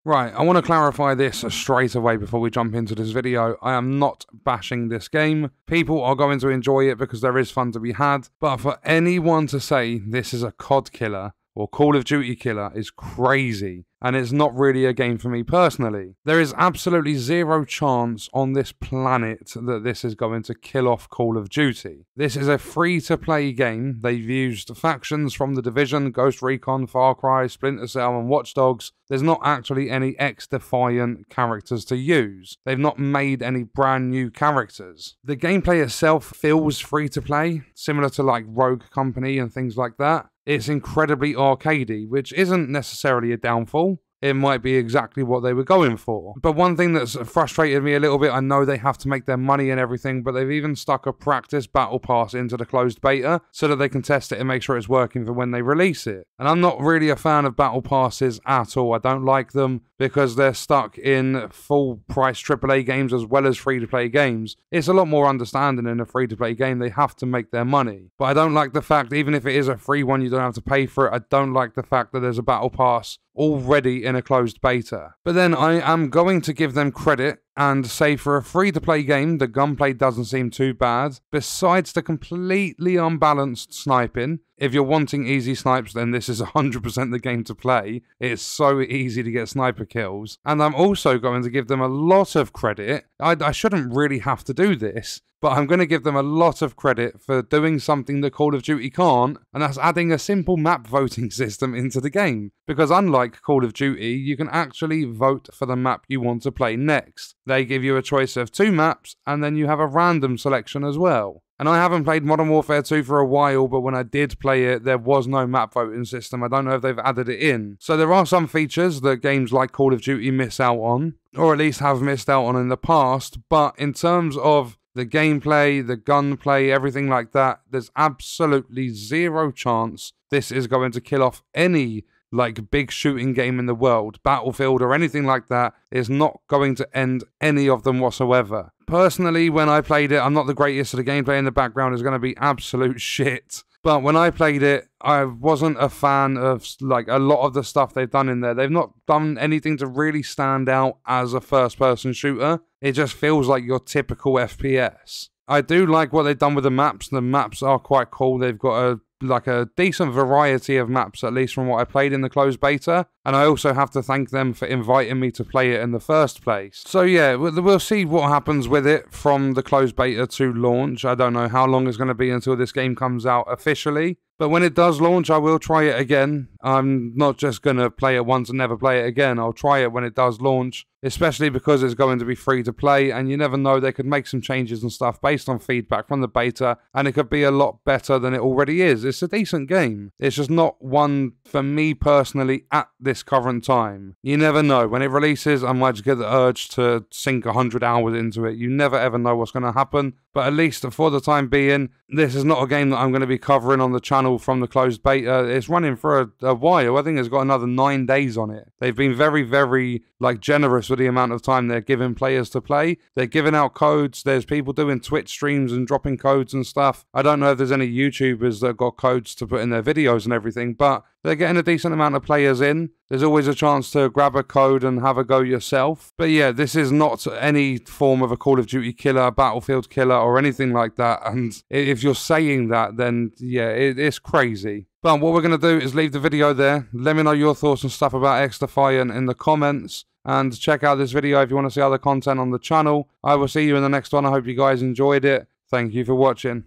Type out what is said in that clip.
Right, I want to clarify this straight away before we jump into this video. I am not bashing this game. People are going to enjoy it because there is fun to be had. But for anyone to say this is a COD killer or Call of Duty killer is crazy. And it's not really a game for me personally. There is absolutely zero chance on this planet that this is going to kill off Call of Duty. This is a free-to-play game. They've used factions from The Division, Ghost Recon, Far Cry, Splinter Cell, and Watch Dogs. There's not actually any XDefiant characters to use. They've not made any brand new characters. The gameplay itself feels free-to-play, similar to like Rogue Company and things like that. It's incredibly arcadey, which isn't necessarily a downfall. It might be exactly what they were going for. But one thing that's frustrated me a little bit, I know they have to make their money and everything, but they've even stuck a practice battle pass into the closed beta so that they can test it and make sure it's working for when they release it. And I'm not really a fan of battle passes at all. I don't like them because they're stuck in full price AAA games as well as free-to-play games. It's a lot more understanding in a free-to-play game. They have to make their money. But I don't like the fact, even if it is a free one, you don't have to pay for it. I don't like the fact that there's a battle pass already in a closed beta. But then I am going to give them credit and say for a free-to-play game, the gunplay doesn't seem too bad. Besides the completely unbalanced sniping, if you're wanting easy snipes, then this is 100% the game to play. It's so easy to get sniper kills. And I'm also going to give them a lot of credit. I shouldn't really have to do this, but I'm going to give them a lot of credit for doing something that Call of Duty can't, and that's adding a simple map voting system into the game. Because unlike Call of Duty, you can actually vote for the map you want to play next. They give you a choice of 2 maps, and then you have a random selection as well. And I haven't played Modern Warfare 2 for a while, but when I did play it, there was no map voting system. I don't know if they've added it in. So there are some features that games like Call of Duty miss out on, or at least have missed out on in the past. But in terms of the gameplay, the gunplay, everything like that, there's absolutely zero chance this is going to kill off any like big shooting game in the world. Battlefield or anything like that is not going to end any of them whatsoever. Personally, when I played it, I'm not the greatest, so the gameplay in the background is going to be absolute shit. But when I played it, I wasn't a fan of like a lot of the stuff they've done in there. They've not done anything to really stand out as a first-person shooter. It just feels like your typical FPS. I do like what they've done with the maps. The maps are quite cool. They've got a decent variety of maps, at least from what I played in the closed beta. And I also have to thank them for inviting me to play it in the first place. So yeah, we'll see what happens with it from the closed beta to launch. I don't know how long it's going to be until this game comes out officially. But when it does launch, I will try it again. I'm not just going to play it once and never play it again. I'll try it when it does launch, especially because it's going to be free to play, and you never know, they could make some changes and stuff based on feedback from the beta, and it could be a lot better than it already is. It's a decent game. It's just not one for me personally at this current time. You never know. When it releases, I might just get the urge to sink 100 hours into it. You never ever know what's going to happen, but at least for the time being, this is not a game that I'm going to be covering on the channel from the closed beta. It's running for a while. I think it's got another 9 days on it. They've been very, very generous with the amount of time they're giving players to play. They're giving out codes. There's people doing Twitch streams and dropping codes and stuff. I don't know if there's any YouTubers that got codes to put in their videos and everything, but they're getting a decent amount of players in. There's always a chance to grab a code and have a go yourself. But yeah, this is not any form of a Call of Duty killer, Battlefield killer, or anything like that. And if you're saying that, then yeah, it's crazy. But what we're going to do is leave the video there. Let me know your thoughts and stuff about XDefiant in the comments. And check out this video if you want to see other content on the channel. I will see you in the next one. I hope you guys enjoyed it. Thank you for watching.